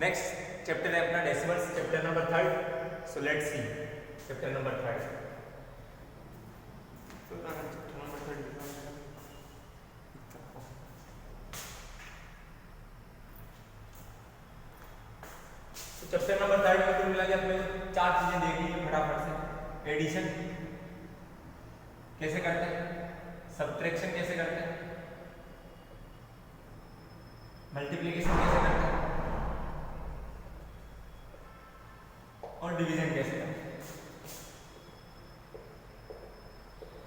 Next chapter है अपना decimals, chapter number 3। So let's see chapter number 3। Chapter number 3 में तो मिला कि अपने चार चीजें देख ली फटाफट से। एडिशन कैसे करते हैं, सब्ट्रैक्शन कैसे करते हैं, मल्टीप्लिकेशन कैसे करते हैं और डिवीजन कैसे करते हैं।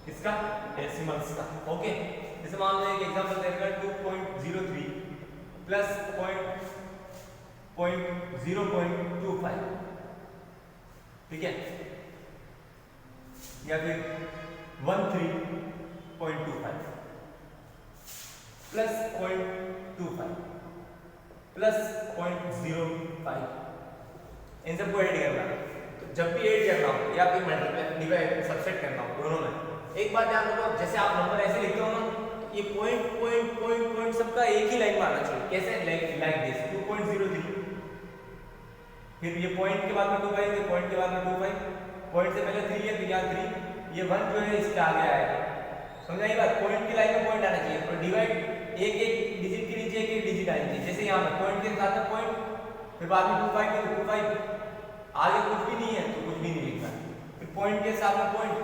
किसका? डेसिमल्स का। ओके, जैसे मान लो एक एग्जांपल देगा 2.03 प्लस 0.25, ठीक है, या फिर 13.25 प्लस 0.25 प्लस 0.05, इन सबको ऐड करना। तो जब भी ऐड करना हो या फिर मल्टीप्लाई डिवाइड सबसेट करना हो दोनों में, एक बात ध्यान रखो, जैसे आप नंबर ऐसे लिखते हो ना, ये पॉइंट सबका एक ही लाइन में आना चाहिए। कैसे? लाइक दिस 2.03, फिर ये पॉइंट के बाद में 25, पॉइंट के बाद में 25, पॉइंट से पहले 3 है तो यहाँ 3, ये 1 जो है इसके आगे आएगा। समझा ये बात? पॉइंट की लाइन में पॉइंट आना चाहिए और डिवाइड एक एक डिजिट के नीचे एक एक डिजिट आनी चाहिए। जैसे यहाँ पर पॉइंट के साथ में पॉइंट, फिर बाद में 25 है तो 25, आगे कुछ भी नहीं है तो कुछ भी नहीं लिखना, फिर पॉइंट के साथ में पॉइंट,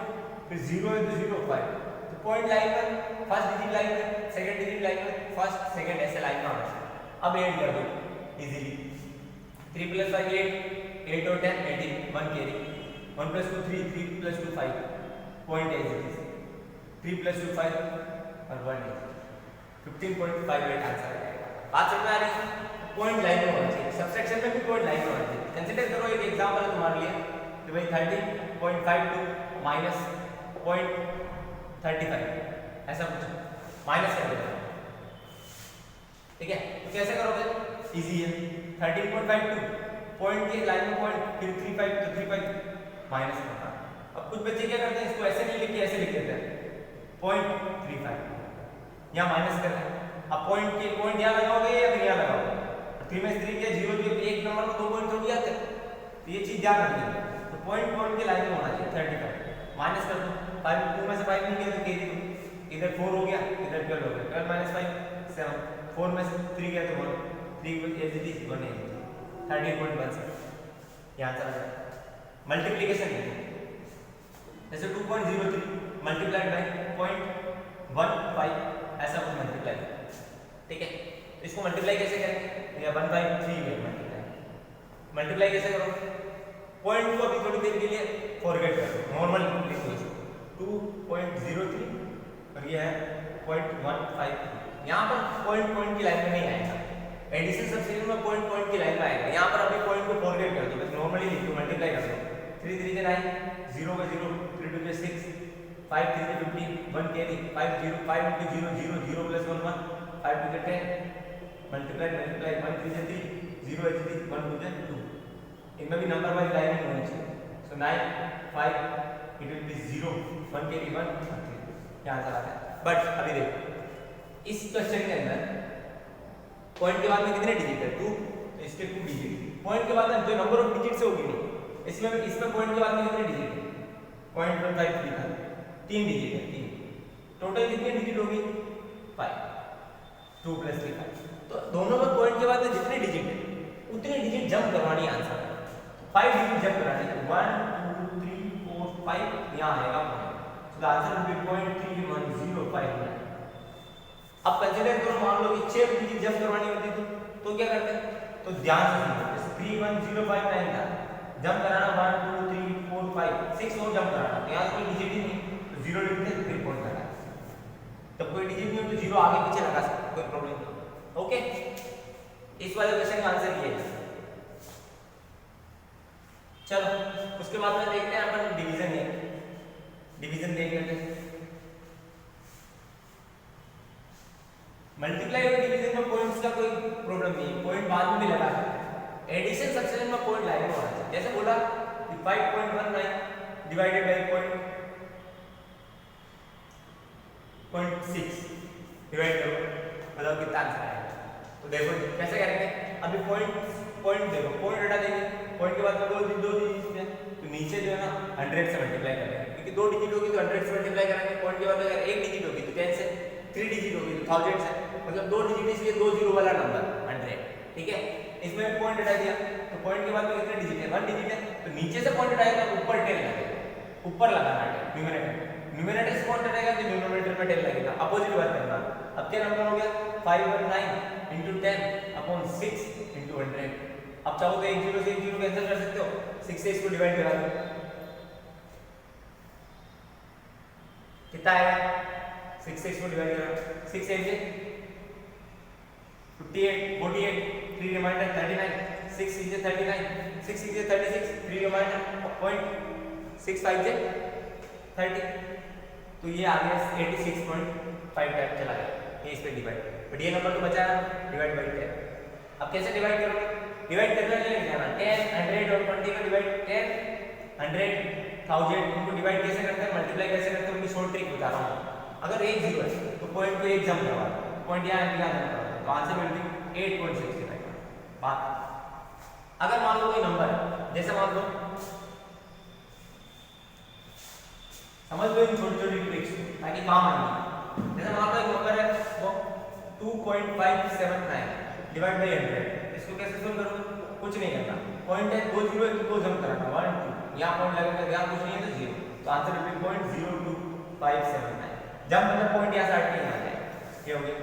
फिर 0 है तो 0, 5, तो पॉइंट लाइन में फर्स्ट डिजिट लाइन में, सेकंड डिजिट लाइन में, फर्स्ट सेकंड ऐसे लाइन में आना चाहिए। अब ऐड कर दो इजीली, 3 + 5 8 और 10 18, 1 carry, 1 + 2 3, 3 + 2 5, point as it is, 3 + 2 5 और 1 है 15.58 आंसर आएगा। बात समझ में आ रही है? पॉइंट लाइन में होना चाहिए, सबसेक्शन में भी पॉइंट लाइन में होना चाहिए। कंसीडर करो एक एग्जांपल है तुम्हारे लिए कि भाई 30.52 माइनस 0.35, ऐसा कुछ माइनस कर देना, ठीक है। तो कैसे करोगे? इजी है, 13.52 पॉइंट की लाइन में पॉइंट, फिर 35 तो 35 माइनस करना। अब कुछ बच्चे क्या करते हैं, इसको ऐसे नहीं लिख के ऐसे लिख देते हैं 0.35, यहाँ माइनस करना है। अब पॉइंट यहाँ लगाओगे या फिर यहाँ लगाओगे? 3 में 3 के 0 के एक नंबर में 2 पॉइंट थोड़ी आते हैं, तो ये चीज ध्यान रखिए। तो पॉइंट के लाइन में होना चाहिए 35, माइनस कर दो, 5 2 में से 5 नहीं गया तो कैरी दो, इधर 4 हो गया इधर 12 हो गया, 12 - 5 7, 4 में से 3 गया तो 1, 3 एज इट इज 1 है, 13.17 यहाँ चला जाए। मल्टीप्लिकेशन जैसे 2.03 मल्टीप्लाइड बाय 0.15, ऐसा कुछ मल्टीप्लाई, ठीक है। इसको मल्टीप्लाई कैसे करेंगे? या 1/3 में मल्टीप्लाई कैसे करोगे? पॉइंट को अभी थोड़ी देर के लिए फॉरगेट कर दो, नॉर्मल लिखो इसको 2.03 और ये है 0.15। यहाँ पर पॉइंट की लाइन में नहीं आएगा, एडिशन सब्ट्रैक्शन में पॉइंट की लाइन में आएगा। यहाँ पर अभी पॉइंट को फॉरगेट कर दो, बस नॉर्मली लिखो, मल्टीप्लाई कर दो। 3 3 के 9, 0 के 0, 3 2 के 6, 5 3 के 15, 1 कैरी, 5 0 5 × 0 0 0 + 1 1, 5 2 के 10, मल्टीप्लाई 1 3 3, 0 है 3, 1 2 के 2, इनमें भी नंबर वाइज लाइन होनी चाहिए। सो 9 5 इट विल बी 0 1 कैरी 1 3, यहाँ चला जाए। बट अभी देखो इस क्वेश्चन के अंदर पॉइंट के बाद में कितने डिजिट है? 2, तो इसके 2 डिजिट। पॉइंट के बाद में जो नंबर ऑफ डिजिट से होगी नहीं, इसमें पॉइंट के बाद में कितने डिजिट है? 0.15 लिखा, 3 डिजिट है, 3, टोटल कितने डिजिट होगी? 5, 2 + 3 5। तो दोनों में पॉइंट के बाद में जितने डिजिट है उतने डिजिट जंप करवानी आंसर है। 5 डिजिट जंप करानी है, 1 2 3 4 5, यहाँ आएगा पॉइंट, तो आंसर विल बी 0.3105। अब कंसीडर करो, मान लो कि 6 डिजिट जंप करवानी होती तो क्या करते हैं? तो ध्यान से सुनो, जैसे 31059 था, जंप कराना 1 2 3 4 5 6 और जंप कराना, तो यहाँ कोई डिजिट ही नहीं, तो 0 लिखते हैं फिर पॉइंट लगा। तब कोई डिजिट नहीं हो तो 0 आगे पीछे लगा सकते, कोई प्रॉब्लम नहीं। ओके, इस वाले क्वेश्चन का आंसर ये है। चलो उसके बाद में देखते हैं अपन डिवीजन है, डिवीजन देख लेते हैं। मल्टीप्लाई और डिवीजन में पॉइंट्स का कोई प्रॉब्लम नहीं है, पॉइंट बाद में भी लगा सकते। एडिशन सब्ट्रैक्शन में पॉइंट लाइन में होना चाहिए। जैसे बोला कि 5.19 डिवाइडेड बाय 0.6 डिवाइड करो, मतलब कितना आंसर आएगा? तो देखो कैसे करेंगे, अभी पॉइंट देखो, पॉइंट हटा देंगे, पॉइंट के बाद में दो डिजिट है तो नीचे जो है ना 100 से मल्टीप्लाई करेंगे, क्योंकि 2 डिजिट होगी तो 100 से मल्टीप्लाई करेंगे। पॉइंट के बाद अगर 1 डिजिट होगी तो 10 से, 3 डिजिट होगी तो 1000 से, मतलब 2 डिजिट इसलिए 2 जीरो वाला नंबर 100, ठीक है। इसमें पॉइंट हटा दिया तो पॉइंट के बाद में कितने डिजिट है, 1 डिजिट है, तो नीचे से पॉइंट हटाएगा तो ऊपर 10 लगेगा, ऊपर लगाना है न्यूमरेटर से पॉइंट हटाएगा तो डिनोमिनेटर में 10 लगेगा, अपोजिट वर्क करना। अब क्या नंबर हो गया 519 into 10 upon 6 into 100। अब चाहो तो 1 0 से 1 0 कैंसिल कर सकते हो, 6 से इसको डिवाइड करा दो, कितना आएगा, 6 से इसको डिवाइड करो, 6 8 से 58 48 3 रिमाइंडर 39 6 6 से 39 6 6 से 36 3 रिमाइंडर पॉइंट 6 5 से 30, तो ये आ गया 86.5 टाइप चला गया, ये इस पे डिवाइड, बट ये नंबर तो बचा डिवाइड बाई 10। अब कैसे डिवाइड करोगे, डिवाइड करने के लिए जाना 10 100 और 20 का डिवाइड 10 100 1000 इनको डिवाइड कैसे करते हैं, मल्टीप्लाई कैसे करते हैं, उनकी शॉर्ट ट्रिक बता रहा हूं। अगर 1 0 है तो पॉइंट को 1 जंप करवा दो, पॉइंट यहां जंप करवा दो, तो आंसर मिलेगी 8.65। बात अगर मान लो कोई नंबर है, जैसे मान लो समझ लो इन छोटी छोटी ट्रिक्स ताकि काम आएगी। जैसे मान लो एक नंबर है वो 2.579 डिवाइड बाई 100, इसको कैसे सोल्व करोगे, कुछ नहीं करना, पॉइंट है 2 0 है तो 2 जंप करना 1 2, यहां पॉइंट लगेगा, यहां कुछ नहीं है तो 0, तो आंसर विल बी 0.0579। जब मतलब पॉइंट यहां से हट के आ जाए, ये हो गया।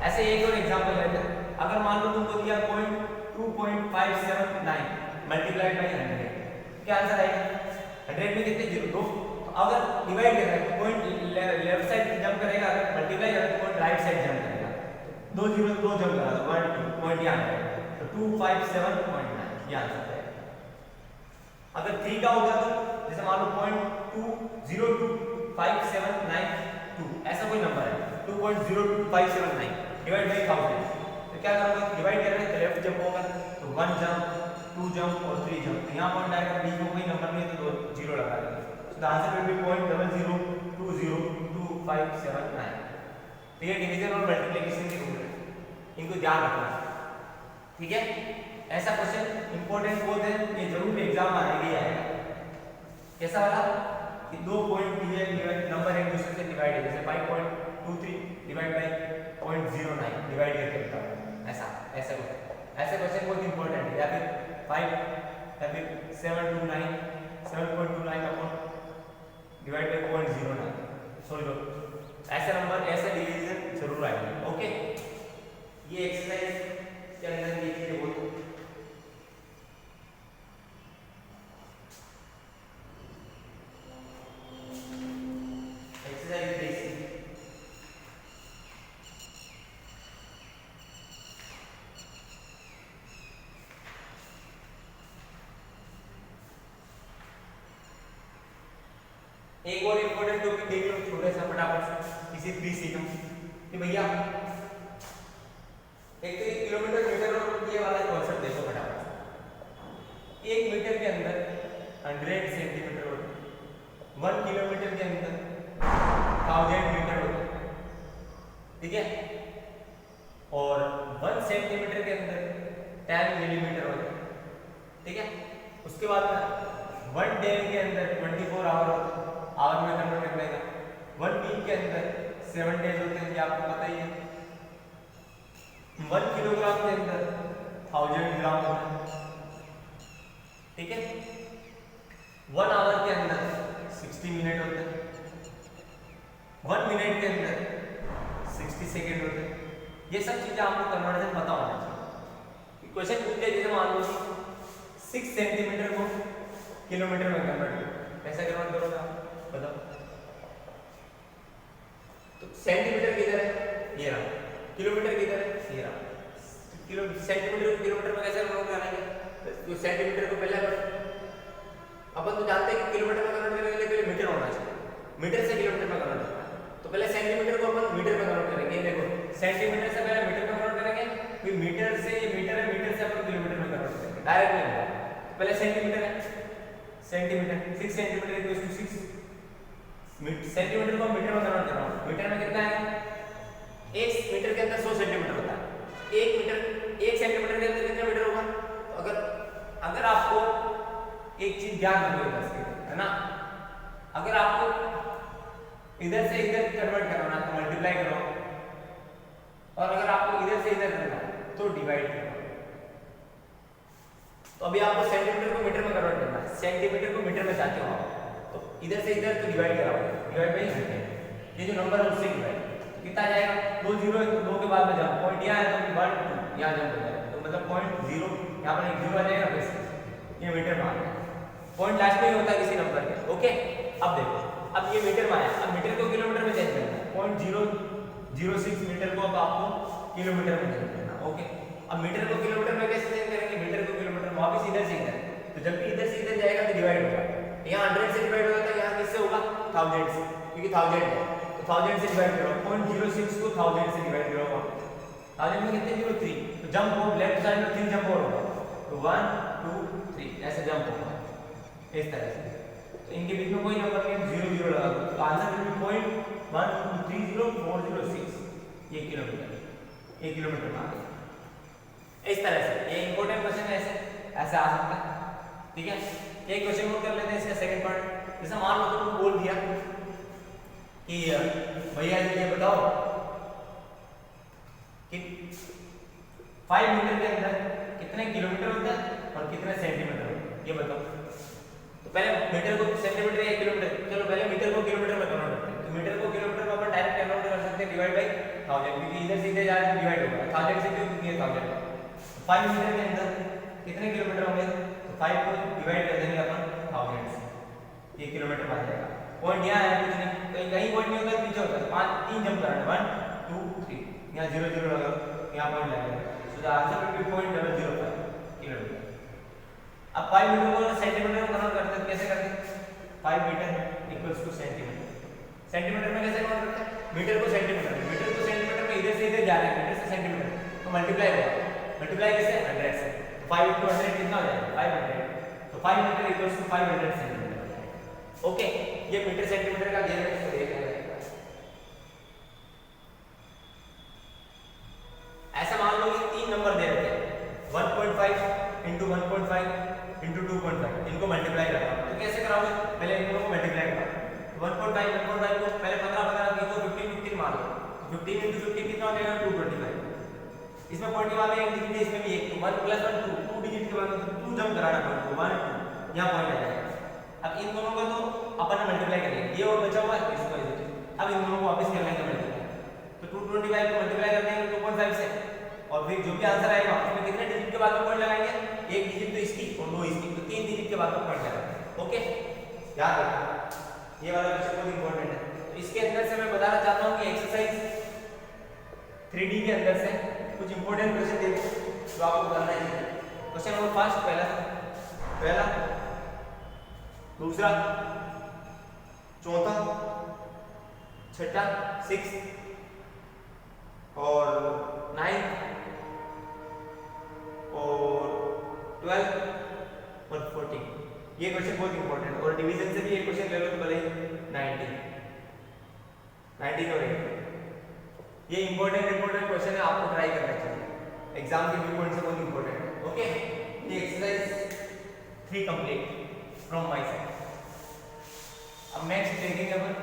ऐसे एक और एग्जांपल लेते हैं, अगर मान लो तुमको दिया पॉइंट 2.579 मल्टीप्लाइड बाई 100, क्या आंसर आएगा, 100 में कितने जीरो, 2, अगर डिवाइड कर रहा है पॉइंट लेफ्ट साइड जंप करेगा, अगर मल्टीप्लाई कर रहा है पॉइंट राइट साइड जंप करेगा, 2 0 2 जंप करा तो 1 2 पॉइंट यहां है तो 257.9 ये आंसर है। अगर 3 का होगा तो जैसे मान लो 0.202579 ऐसा कोई नंबर है 2.02579 डिवाइड बाई 1000, तो क्या करोगे, डिवाइड कर रहे हैं तो लेफ्ट जंप होगा तो 1 जंप 2 जंप और 3 जंप, तो यहां पॉइंट आएगा, बीच में कोई नंबर नहीं है तो 0 लगा देंगे, the answer will be 0.00202579। तो ये डिवीजन और मल्टीप्लिकेशन के रूल है, इनको ध्यान रखना, ठीक है। ऐसा क्वेश्चन इंपॉर्टेंट बहुत है, ये जरूर एग्जाम में आएगा ही आएगा। कैसा वाला कि 2 पॉइंट दिए नंबर एक दूसरे से डिवाइड है, जैसे 5.23 डिवाइड बाय 0.09 डिवाइड करके बताओ, ऐसा ऐसा क्वेश्चन बहुत इंपॉर्टेंट है, या फिर 5 या फिर 729 अपॉन डिवाइड बाय 0.09 सोल्व, ऐसे नंबर ऐसे डिवीजन जरूर आएंगे, ओके। ये एक्सरसाइज के अंदर ये चीजें बहुत एक्सरसाइज बेसिक एक और इंपॉर्टेंट टॉपिक देख लो छोटा सा फटाफट से, इसी 3 सी का कि भैया एक तो किलोमीटर मीटर और ये वाला कॉन्सेप्ट देखो फटाफट। 1 मीटर के अंदर 100 सेंटीमीटर होता है, 1 किलोमीटर के अंदर 1000 मीटर होता है, ठीक है, और 1 सेंटीमीटर के अंदर 10 मिलीमीटर होता है, ठीक है। उसके बाद 1 डे के अंदर 24 आवर होता है, आवर में कन्वर्ट कर लेगा। 1 वीक के अंदर 7 डेज होते हैं, ये आपको पता ही है। 1 किलोग्राम के अंदर 1000 ग्राम होता है, ठीक है। 1 आवर के अंदर 60 मिनट होते हैं, 1 मिनट के अंदर 60 सेकेंड होते हैं। ये सब चीजें आपको कन्वर्जन पता होना चाहिए। क्वेश्चन पूछ लिया जैसे मान लो 6 सेंटीमीटर को किलोमीटर में कन्वर्ट करो, कैसे कन्वर्ट करोगे आप बताओ। तो सेंटीमीटर किधर है, ये रहा, किलोमीटर किधर है, ये रहा, सेंटीमीटर को किलोमीटर में कैसे कन्वर्ट करेंगे, तो सेंटीमीटर को पहले अपन तो जानते हैं कि किलोमीटर में कन्वर्ट करने के लिए पहले मीटर होना चाहिए, मीटर से किलोमीटर में कन्वर्ट करना है, तो पहले सेंटीमीटर को अपन मीटर में कन्वर्ट करेंगे। देखो सेंटीमीटर से पहले मीटर में कन्वर्ट करेंगे, फिर मीटर से ये मीटर है, मीटर से अपन किलोमीटर में कन्वर्ट करेंगे, डायरेक्ट नहीं होगा। पहले सेंटीमीटर है, centimetre 6 centimetre equals to 6 centimetre को मीटर में कन्वर्ट कर रहा हूं, मीटर में कितना है, 1 मीटर के अंदर 100 सेंटीमीटर होता है, 1 मीटर 1 सेंटीमीटर के अंदर कितना मीटर होगा? तो अगर आपको एक चीज ध्यान रखो है ना, अगर आपको इधर से इधर कन्वर्ट करना है तो मल्टीप्लाई करो, और अगर आपको इधर से इधर करना है तो डिवाइड करो। तो अभी आपको सेंटीमीटर को मीटर में कन्वर्ट करना है, सेंटीमीटर को मीटर में चाहते हो आप, तो इधर से इधर तो डिवाइड कराओगे, डिवाइड बाई 100, ये जो नंबर है उससे डिवाइड कितना आ जाएगा? 2 0 है तो 2 के बाद में जंप, पॉइंट यहाँ है तो 1 2 यहाँ जंप हो जाएगा, तो मतलब पॉइंट 0 यहाँ पर एक 0 आ जाएगा, फिर ये मीटर में आ गया, पॉइंट लास्ट में ही होता है किसी नंबर के। ओके, अब देखो, अब ये मीटर में आया, अब मीटर को किलोमीटर में चेंज करना है, पॉइंट 006 मीटर को अब आपको किलोमीटर में चेंज करना। ओके, अब मीटर को किलोमीटर में कैसे चेंज करेंगे? मीटर को किलोमीटर में वापस इधर से इधर, तो जब भी इधर से इधर जाएगा तो डिवाइड होगा, यहाँ 100 से डिवाइड होगा तो यहाँ किससे होगा? 1000 से, क्योंकि 1000 है तो 1000 से डिवाइड करो, 0.06 को 1000 से डिवाइड करो, 1000 में कितने 0 3, तो जंप हो लेफ्ट साइड में 3 जंप होगा, तो 1 2 3 ऐसे जंप होगा इस तरह से। तो इनके बीच में कोई नंबर नहीं, 0 0 लगा दो, तो आंसर विल बी 0.1230406, ये किलोमीटर में आ गया। इस तरह से ये इंपॉर्टेंट क्वेश्चन है, ऐसे आ सकता है। ठीक है, एक क्वेश्चन और कर लेते हैं इसका सेकंड पार्ट। जैसे मान लो तुमको बोल दिया कि भैया ये बताओ कि 5 मीटर के अंदर कितने किलोमीटर होता है और कितने सेंटीमीटर होता है, ये बताओ। तो पहले मीटर को सेंटीमीटर या किलोमीटर, चलो पहले मीटर को किलोमीटर में कन्वर्ट करते हैं। तो मीटर को किलोमीटर में अपन डायरेक्ट कन्वर्ट कर सकते हैं, डिवाइड बाई 1000, क्योंकि इधर से इधर जा रहा है डिवाइड होगा 1000 से, क्योंकि ये 1000 है। 5 मीटर के अंदर कितने किलोमीटर होंगे? तो 5 को डिवाइड कर देंगे अपन 1000 से, ये किलोमीटर आ जाएगा। पॉइंट यहाँ है, कुछ नहीं, कहीं पॉइंट नहीं होगा, पीछे होता है, 3 जंप कराना, 1 2 3, यहाँ 0 0 लगा, यहाँ पॉइंट लगेगा, so the answer will be 0.005 kilometre. अब 5 मीटर को सेंटीमीटर में कन्वर्ट करते हैं, कैसे करते हैं? 5 metre equals to centimetre, centimetre में कैसे कन्वर्ट करते हैं? मीटर को सेंटीमीटर में इधर से इधर जा रहा है, मीटर से सेंटीमीटर, तो मल्टीप्लाई होगा, मल्टीप्लाई कैसे? 100 से, 5 into 100 कितना हो जाएगा? 500, तो 5 metre equals to 500 centimetre. Okay, ये मीटर सेंटीमीटर का गेम है, इसको देख लेंगे। ऐसा मान लो कि 3 नंबर दे रखे हैं, 1.5 into 1.5 into 2.5, इनको मल्टीप्लाई करना है, तो कैसे कराओगे? पहले इन दोनों को मल्टीप्लाई करो, 1.5 को पहले 15 की तो 15 मार दो, 15 into 15 कितना हो जाएगा? 225। इसमें पॉइंट के बाद में एक डिजिट है, इसमें भी एक, 1 + 1 2 डिजिट के बाद 2 जंप कराना पड़ेगा, 1 2 यहाँ पॉइंट आ जाएगा। अब इन दोनों को तो अपन मल्टीप्लाई करेंगे, ये और बचा हुआ है इसको, अब इन दोनों को वापस कर लेंगे मल्टीप्लाई, तो 225 को मल्टीप्लाई कर देंगे 2.5 से, और फिर जो भी आंसर आएगा उसमें कितने डिजिट के बाद में पॉइंट लगाएंगे? एक डिजिट तो इसकी और 2 इसकी, तो 3 डिजिट के बाद में पॉइंट लगाएंगे। ओके, याद रखना ये वाला क्वेश्चन बहुत इंपॉर्टेंट है। तो इसके अंदर से मैं बताना चाहता हूँ कि एक्सरसाइज 3D के अंदर से कुछ इंपॉर्टेंट क्वेश्चन देखे जो आपको करना है। क्वेश्चन नंबर 5 पहला, दूसरा, चौथा, छठा, 6 और 9 और 12 और 14, ये क्वेश्चन बहुत इंपॉर्टेंट है। और डिवीजन से भी एक क्वेश्चन ले लो तो भले 19 और 8, ये इंपॉर्टेंट क्वेश्चन है, आपको ट्राई करना चाहिए, एग्जाम के व्यू पॉइंट से बहुत इंपॉर्टेंट है। ओके, ये exercise 3 complete from my side. अब नेक्स्ट देखेंगे अपन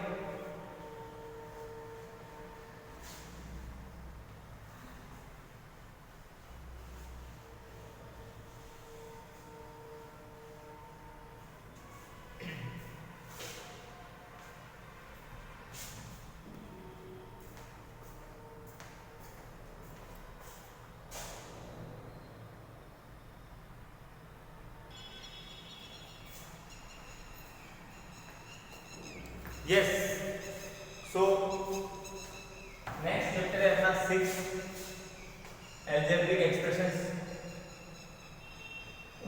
यस, सो नेक्स्ट चैप्टर है अपना 6 अलजेब्रिक एक्सप्रेशंस,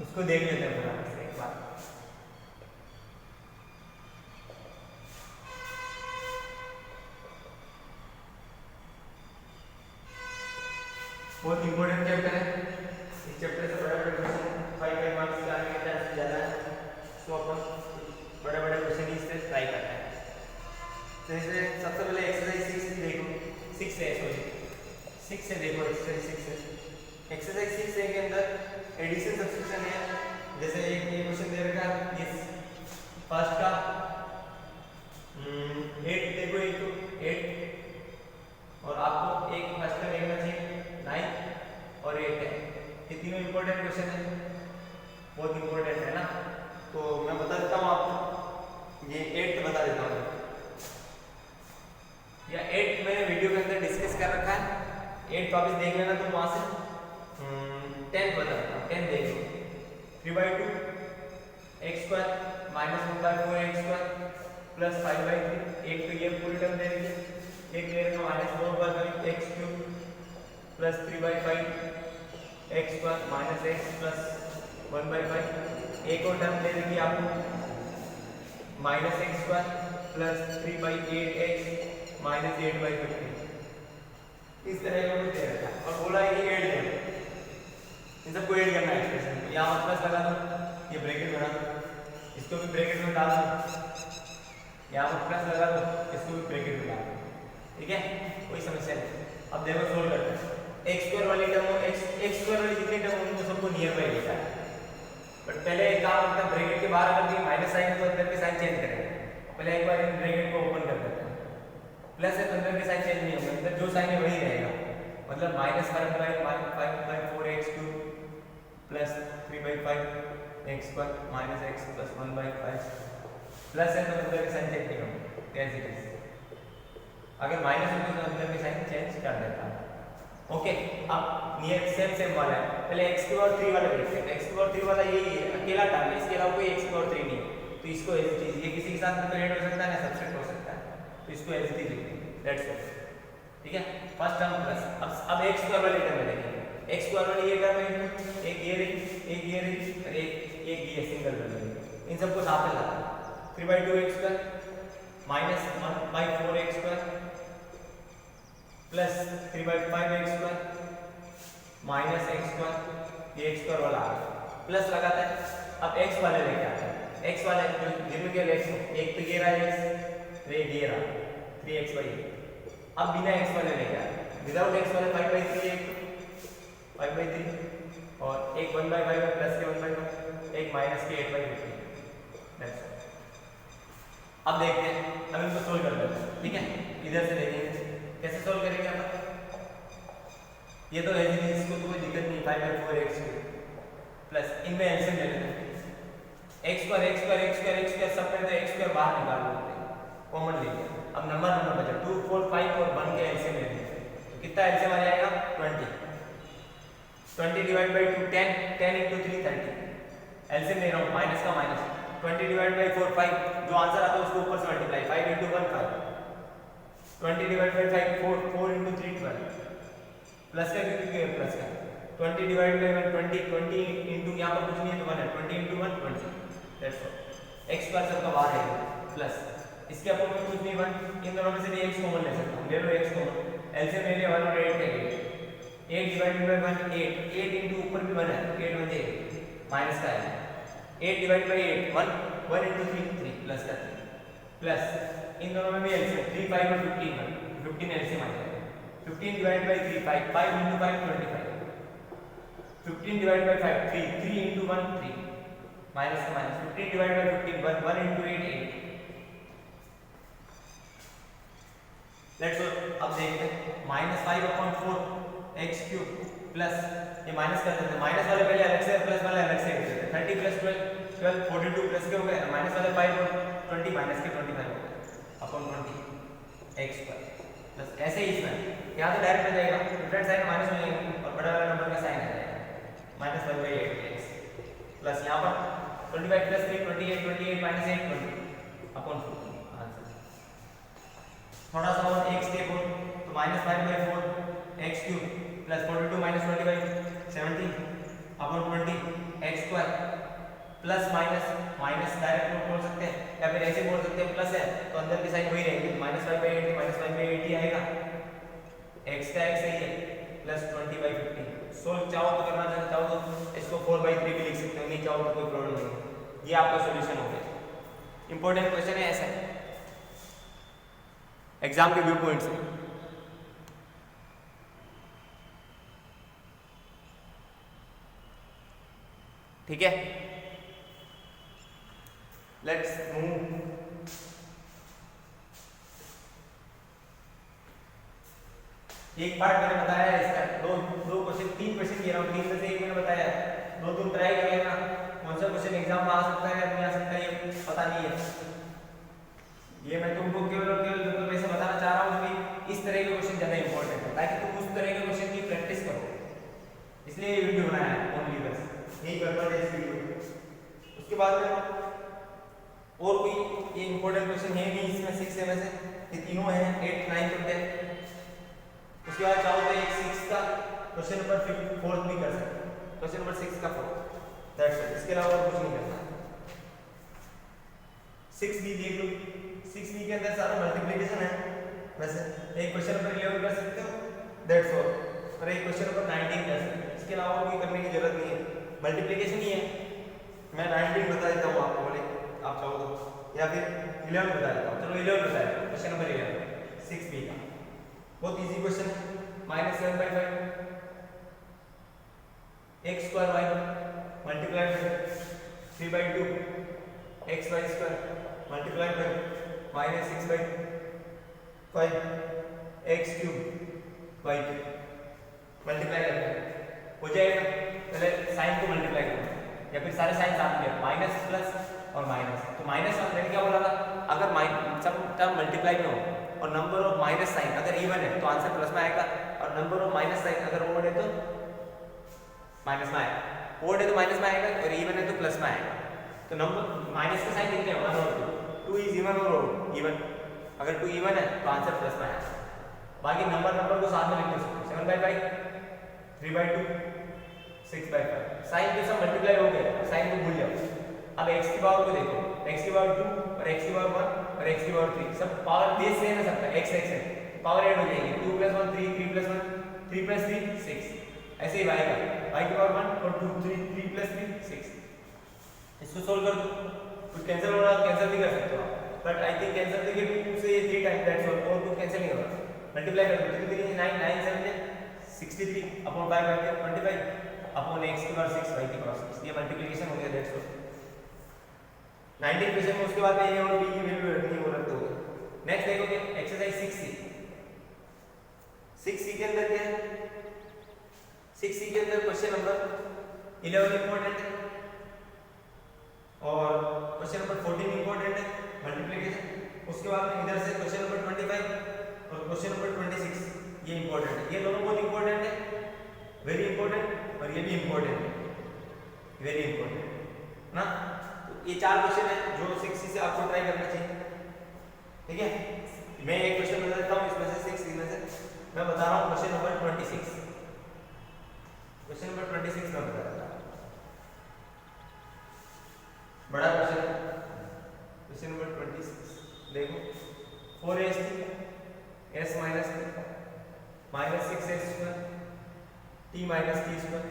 उसको देख लेते हैं पूरा एक बार। बहुत इंपॉर्टेंट चैप्टर है, इस चैप्टर से बड़े क्वेश्चन 5 मार्क्स के आने के चांस ज़्यादा है, सो अपन बड़े क्वेश्चन इससे ट्राई करते हैं। जैसे सबसे पहले एक्सरसाइज 6 देखो, 6 है, सॉरी 6 से देखो, एक्सरसाइज 6 है। एक्सरसाइज 6 के अंदर एडिशन सब्सट्रैक्शन है। जैसे एक ये क्वेश्चन दे रखा है, ये फर्स्ट का 8 देखो, एक तो 8 और आपको एक फर्स्ट का देखना चाहिए 9 और 8 है। ये तीनों इंपॉर्टेंट क्वेश्चन है, बहुत इंपॉर्टेंट है ना। तो मैं बता देता हूँ आपको, ये 8 बता देता हूँ या 8 मैंने वीडियो के अंदर डिस्कस कर रखा है। 8 वापस देख लेना तुम वहां से। 10 बता देता हूँ, 10 देख लो। 3/2 x square minus 1/4 x square plus 5/3। एक तो ये पूरी टर्म दे रही है, एक दे रखा minus 4/5 x cube plus 3/5 x square minus x plus 1/5। एक और टर्म दे देगी आपको minus x square plus 3/8 x minus 8/15। इस तरह का कुछ दे रखा है और बोला है कि ऐड करो, इन सबको ऐड करना है एक्सप्रेशन में। यहाँ प्लस लगा दो, ये ब्रैकेट बना दो, इसको भी ब्रैकेट में डाल दो, यहाँ पर प्लस लगा दो, इसको भी ब्रैकेट में डाल दो, ठीक है, कोई समस्या नहीं। अब देखो सोल्व करते हैं। एक्स स्क्वायर वाली टर्म, एक्स स्क्वायर वाली जितनी टर्म उनको सबको नियर बाई लेता है। बट पहले एक काम करते हैं, ब्रैकेट के बाहर अगर माइनस साइन है तो अंदर के साइन चेंज करेंगे। पहले एक बार इन ब्रैकेट को ओपन कर देते हैं, प्लस है तो अंदर के साइन चेंज नहीं होंगे, अंदर जो साइन है वही रहेगा। मतलब minus 5/5 x cube plus 3/5 x square minus x plus 1/5 plus है तो अंदर के साइन चेंज नहीं होंगे, कैसे कैसे। अगर माइनस होते तो अंदर के साइन चेंज कर देता है। ओके, अब नियर सेम वाला है। पहले x की पावर 3 वाला देखते हैं। x की पावर 3 वाला यही है, अकेला टर्म है, इसके अलावा कोई x की पावर 3 नहीं है। तो इसको ऐसी चीज, ये किसी के साथ कंपेयर हो सकता है ना, सब्स्टिट्यूट हो सकता है, तो इसको ऐसी चीज लिखते हैं, दैट्स ऑल, ठीक है। फर्स्ट टर्म प्लस, अब x स्क्वायर वाली टर्म में देखेंगे। x स्क्वायर वाली ये टर्म है, एक ये रही, एक ये रही और एक ये सिंगल वाली, इन सबको साथ में लाना। 3/2 x square minus 1/4 x square plus 3/5 x square minus x square, ये x स्क्वायर वाला आ गया, प्लस लगाता है। अब x वाले लेके आता है, x वाले जो जिनमें केवल x, एक तो ये रहा x, एक ये रहा 3x/8। अब बिना x वाले लेके आए, विदाउट x वाले 5/3 5/3 और एक 1/5 प्लस के 1/5, एक माइनस के 8/15। अब देखते हैं, अब इनको सोल्व कर लेते हैं, ठीक है। इधर से देखेंगे कैसे सोल्व करेंगे अपन। ये तो है नहीं, इसको तो कोई दिक्कत नहीं, 5/4 x प्लस इनमें एलसीएम ले लेते हैं। x स्क्वायर सब में तो x स्क्वायर बाहर निकाल लेते हैं, कॉमन ले लिया। अब नंबर बचा 2 4 5 और 1 के एलसीएम ले लेते हैं। तो कितना एलसीएम आ जाएगा 20 डिवाइड बाई 2 10 इंटू 3 30। एलसीएम ले रहा हूँ, माइनस का माइनस, 20 डिवाइड बाई 4 5, जो आंसर आता है उसको ऊपर से multiply, 5 into 1 5, 20 divide by 5 4 into 3 12, plus का क्योंकि प्लस का 20 डिवाइड बाई 20 इंटू यहाँ पर कुछ नहीं है तो 1 है, 20 into 1 20, that's all. X square सबका बाहर है प्लस, इसके अपोजिट में कुछ नहीं 1, इन दोनों में से भी x कॉमन ले सकता हूँ, ले लो x कॉमन, एलसीएम ले लिया 1 और 8 है 8 डिवाइडेड बाय 1 8 इंटू ऊपर भी 1 है, 8 बचे माइनस का है, 8 डिवाइड बाय 8 1 इंटू 3 प्लस का 3 प्लस इन दोनों में भी एलसीएम 3 5 और 15 एलसीएम आ जाएगा। 15 divide by 3 5 into 5 25, 15 divide by 5 3 into 1 3 minus का minus, 15 divide by 15 1 into 8 8। Let's अब देखते हैं -5/4 x क्यूब प्लस, ये माइनस कर देते हैं, माइनस वाले पहले अलग से प्लस वाले अलग से कर देते हैं। 30 प्लस 12 42 प्लस के हो गए, माइनस वाले 5 और 20 माइनस के 25 हो गए अपॉन 20 x स्क्वायर प्लस, ऐसे ही इसमें यहाँ तो डायरेक्ट हो जाएगा, डिफरेंट साइन माइनस हो जाएगा और बड़ा वाला नंबर का साइन आ जाएगा -1/8x प्लस यहाँ पर 25 प्लस 3 28 माइनस 8 20 अपॉन 14 आंसर। थोड़ा सा और x देखो तो -5/4 x cube plus 42 minus 25 17 upon 20 x square plus minus direct note बोल सकते हैं या फिर ऐसे बोल सकते हैं, प्लस है तो अंदर की साइन वही रहेगी, -5/8 -5/8 ही आएगा, x का x ही है प्लस 20/15। सोल्व चाहो तो करना चाहो तो इसको 4/3 भी लिख सकते हो, नहीं चाहो तो कोई प्रॉब्लम नहीं, ये आपका सॉल्यूशन हो गया। इंपॉर्टेंट क्वेश्चन है ऐसा एग्जाम के व्यू पॉइंट से। ठीक है, लेट्स मूव। एक पार्ट मैंने बताया है इसका, दो क्वेश्चन, 3 क्वेश्चन किया हूं, 3 में से एक मैंने बताया है, 2 तुम ट्राई कर लेना। कौन सा क्वेश्चन एग्जाम में आ सकता है या नहीं आ सकता है ये पता नहीं है, ये मैं तुमको केवल और केवल मतलब ऐसे बताना चाह रहा हूँ कि इस तरह के क्वेश्चन ज़्यादा इंपॉर्टेंट है ताकि तुम उस तरह के क्वेश्चन की प्रैक्टिस करो, इसलिए ये वीडियो बनाया है ओनली, बस यही पर्पज है इस वीडियो। उसके बाद में और कोई ये इंपॉर्टेंट क्वेश्चन है नहीं इसमें, 6 में से ये तीनों हैं, 8, 9 और 10। उसके बाद चाहो तो एक 6 का क्वेश्चन नंबर 4 भी कर सकते हैं, क्वेश्चन नंबर 6 का 4, दैट्स इट, इसके अलावा कुछ नहीं करना। 6 भी देख लो, 6 बी के अंदर सारा मल्टीप्लिकेशन है, वैसे एक क्वेश्चन नंबर 11 कर सकते हो, दैट्स ऑल, और एक क्वेश्चन नंबर 19 कर सकते हो, इसके अलावा कोई करने की जरूरत नहीं है, मल्टीप्लिकेशन ही है। मैं 19 बता देता हूँ आपको, बोले आप चाहो तो, या फिर 11 बता देता हूँ, चलो 11 बता देता हूँ, क्वेश्चन नंबर 11 6 बी का बहुत इजी क्वेश्चन है। -7/5 x square y multiplied by 3/2 xy square multiplied by -6/5 x cube y cube multiply करते हो जाएगा। पहले साइन को मल्टीप्लाई करो या फिर सारे साइन साथ में, माइनस प्लस और माइनस, तो माइनस मैंने क्या बोला था, अगर सब टर्म मल्टीप्लाई में हो और नंबर ऑफ माइनस साइन अगर इवन है तो आंसर प्लस में आएगा, और नंबर ऑफ माइनस साइन अगर ओड है तो माइनस में आएगा, ओड है तो माइनस में आएगा और इवन है तो प्लस में आएगा। तो नंबर माइनस के साइन कितने हैं, 1 और 2 इज इवन और ओड इवन, अगर 2 इवन है तो आंसर प्लस में आएगा। बाकी नंबर को साथ में लिख दो, 7/5 3/2 6/5, साइन के सब मल्टीप्लाई हो गए, साइन को भूल जाओ। अब x की पावर को देखो, x की पावर 2 और x की पावर 1 और x की पावर 3, सब पावर बेस सेम है सबका, x है, पावर ऐड हो जाएगी, 2 + 1 3, 3 + 1 3 + 3 6, ऐसे ही y का y की पावर 1 और 2 3 3 + 3 6, इसको सोल्व कर दो, कुछ कैंसिल हो रहा है कैंसिल भी कर सकते हो आप, बट आई थिंक कैंसिल देखिए 2 से ये 3 टाइम दैट्स ऑल, और कुछ कैंसिल नहीं होगा, मल्टीप्लाई कर दो, 3 3 9 9 7 63 अपॉन 5 25 अपॉन x की पावर 6 y की पावर 6, ये मल्टीप्लिकेशन हो गया, दैट्स ऑल। 19 क्वेश्चन में उसके बाद a और b की वैल्यू रखनी हो रखते हो। नेक्स्ट देखोगे एक्सरसाइज 6c, 6c के अंदर क्या है, 6c के अंदर क्वेश्चन नंबर 11 इंपॉर्टेंट है और क्वेश्चन नंबर 14 इंपॉर्टेंट है मल्टीप्लिकेशन। उसके बाद में इधर से क्वेश्चन नंबर 25 और क्वेश्चन नंबर 26 ये इंपॉर्टेंट है, ये दोनों बहुत इंपॉर्टेंट है, वेरी इंपॉर्टेंट, और ये भी इंपॉर्टेंट है, वेरी इंपॉर्टेंट ना। ये 4 क्वेश्चन है जो 6c से आपको ट्राई करना चाहिए, ठीक है। मैं एक क्वेश्चन बता देता हूँ इसमें से 6c में से, मैं बता रहा हूँ क्वेश्चन नंबर 26, क्वेश्चन नंबर 26 में बता रहा हूँ, बड़ा क्वेश्चन है, क्वेश्चन नंबर 26 देखो, 4s s minus minus 6s square t minus t square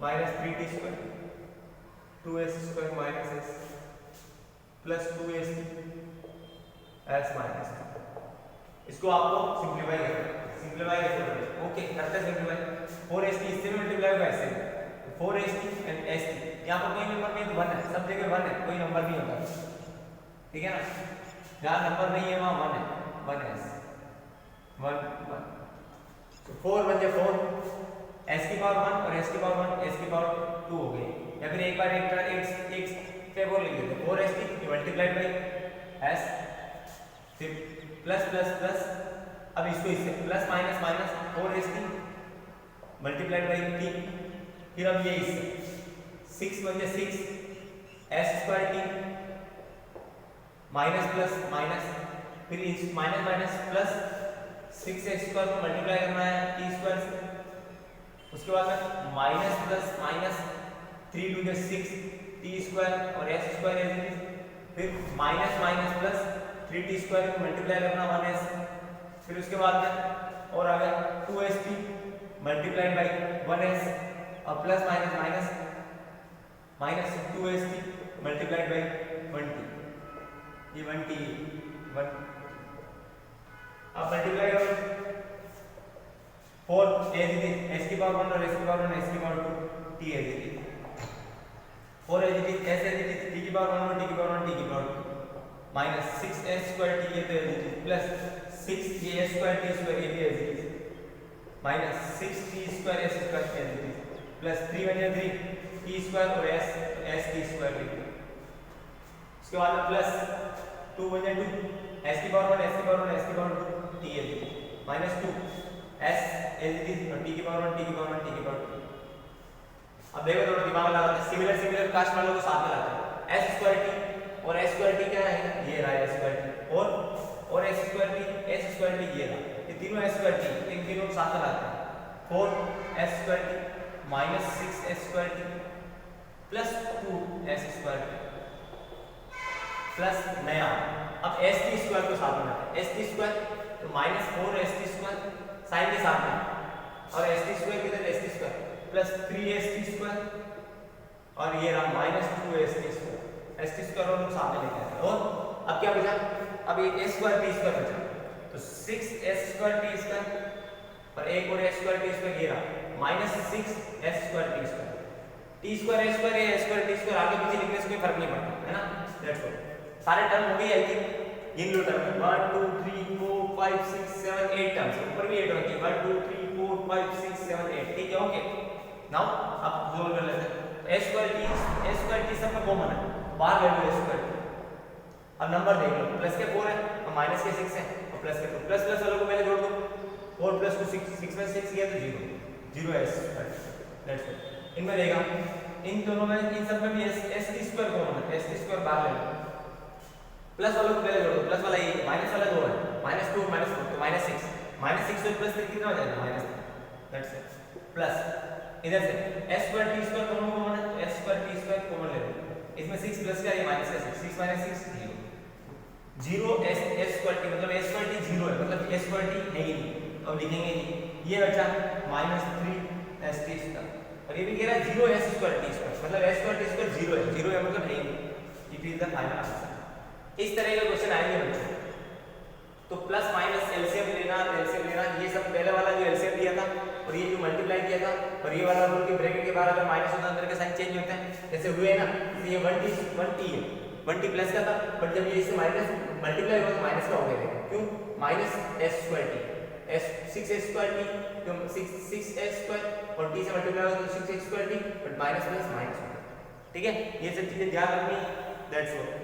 minus 3t square 2s square minus s plus 2s s minus, इसको आपको सिंप्लीफाई करना है, सिंप्लीफाई कैसे करेंगे, ओके करते हैं सिंप्लीफाई। 4s इससे भी मल्टीप्लाई होगा इससे, 4s एंड s, यहाँ पर कोई नंबर नहीं है तो 1 है, सब जगह 1 है, कोई नंबर नहीं होता, ठीक है ना, जहाँ नंबर नहीं है वहाँ 1 है, 1s 1 तो 4 बन जाए 4, s की पावर 1 और s की पावर 1 s की पावर 2 हो गई, या फिर एक बार एक क्या बोल लिख देते 4s मल्टीप्लाइड बाई s, फिर प्लस प्लस प्लस, अब इसको इससे plus minus minus 4s multiplied by t, फिर अब ये इससे 6 बन जाए 6 s square t minus plus minus, फिर इस minus minus plus 6s square को मल्टीप्लाई करना है t स्क्वायर से, उसके बाद में minus plus minus 3 to 6 t square और s square as it is, फिर minus minus plus 3t square को मल्टीप्लाई करना 1s, फिर उसके बाद में और आ गया 2st मल्टीप्लाइड बाई 1s और plus minus minus minus 2st multiplied by 1t, ये 1t 1, अब मल्टीप्लाई करो 4 एज इट इज, s की पावर 1 और s की पावर 1 s की power 2 4 as it is, S as it is, T की power 1 T की पावर 1 टी की power 2 minus 6s square T ये तो as it is plus 6a square T square ये भी as it is minus 6t square s square as it is plus 3 1 3 t square और s t square लिख दो। उसके बाद में प्लस 2 1 2 s की पावर 1 s की पावर 1 s की power 2 t as it is minus 2 s as it is और t की पावर 1 t की पावर 1 t की पावर 2। अब देखो थोड़ा दिमाग लगाते हैं, सिमिलर कास्ट वालों को साथ में लाते हैं। s स्क्वायर t और s स्क्वायर t क्या है, ये रहा s स्क्वायर t और s स्क्वायर t ये रहा, ये तीनों s स्क्वायर t इन तीनों को साथ में लाते हैं। 4s square t minus 6s square t plus 2s square t plus नया अब st स्क्वायर को साथ में लाते हैं। st स्क्वायर तो माइनस 4st स्क्वायर साइन के साथ में और st स्क्वायर किधर st square plus 3st square और ये रहा minus 2st square. st square और साथ में लेके आते हैं और अब क्या बचा, अब ये s स्क्वायर t स्क्वायर बचा तो 6s स्क्वायर t स्क्वायर और एक और s स्क्वायर t स्क्वायर ये रहा minus 6s square t square. t square s square ये s स्क्वायर t स्क्वायर आगे पीछे लिखने से कोई फर्क नहीं पड़ता है ना। दैट्स ऑल, सारे टर्म हो गए आई थिंक, गिन लो टर्म 1 2 3 4 5 6 7 8 टर्म्स, ऊपर भी 8 होंगे 1 2 3 4 5 6 7 8 ठीक है ओके। नाउ अब सॉल्व कर लेते हैं। s स्क्वायर t सब में कॉमन है, बाहर ले लो s स्क्वायर। अब नंबर देख लो, प्लस के 4 है और माइनस के 6 है और प्लस के 2, प्लस वालों को पहले जोड़ दो 4 प्लस 2 6 में 6 गया तो 0 s स्क्वायर। दैट्स ऑल, इनमें रहेगा इन दोनों में इन सब में भी s t स्क्वायर कॉमन है, s t स्क्वायर बाहर ले लो। प्लस वालों को पहले जोड़ दो, प्लस वाला ये माइनस वाला 2 है माइनस 2 माइनस 4 तो माइनस 6 तो प्लस 3 कितना हो जाएगा माइनस। दैट्स इट प्लस इधर से s स्क्वायर t स्क्वायर दोनों कॉमन है, s square t square common ले लो। इसमें 6 प्लस का ये माइनस का 6 माइनस 6 0 s स्क्वायर t मतलब s स्क्वायर t 0 है मतलब s स्क्वायर t है ही नहीं, अब लिखेंगे नहीं। ये बचा माइनस 3s t स्क्वायर और ये भी कह रहा है 0 s स्क्वायर t स्क्वायर मतलब s स्क्वायर t स्क्वायर 0 है मतलब है ही नहीं। It is the final answer. इस तरह के क्वेश्चन आएंगे बच्चों तो प्लस माइनस एलसीएम लेना ये सब पहले वाला जो एलसीएम दिया था और ये जो मल्टीप्लाई किया था और ये वाला रूल के ब्रैकेट के बाहर अगर माइनस होता है अंदर के साइन चेंज होते हैं जैसे हुए ना, तो ये 1t है 1t प्लस का था बट जब ये इससे माइनस मल्टीप्लाई हुआ तो माइनस का हो गया, क्यों minus s square t s 6s square t जो 6s स्क्वायर और t से मल्टीप्लाई हुआ तो 6s square t but minus plus minus हो गया। ठीक है, ये सब चीजें ध्यान रखनी। That's all.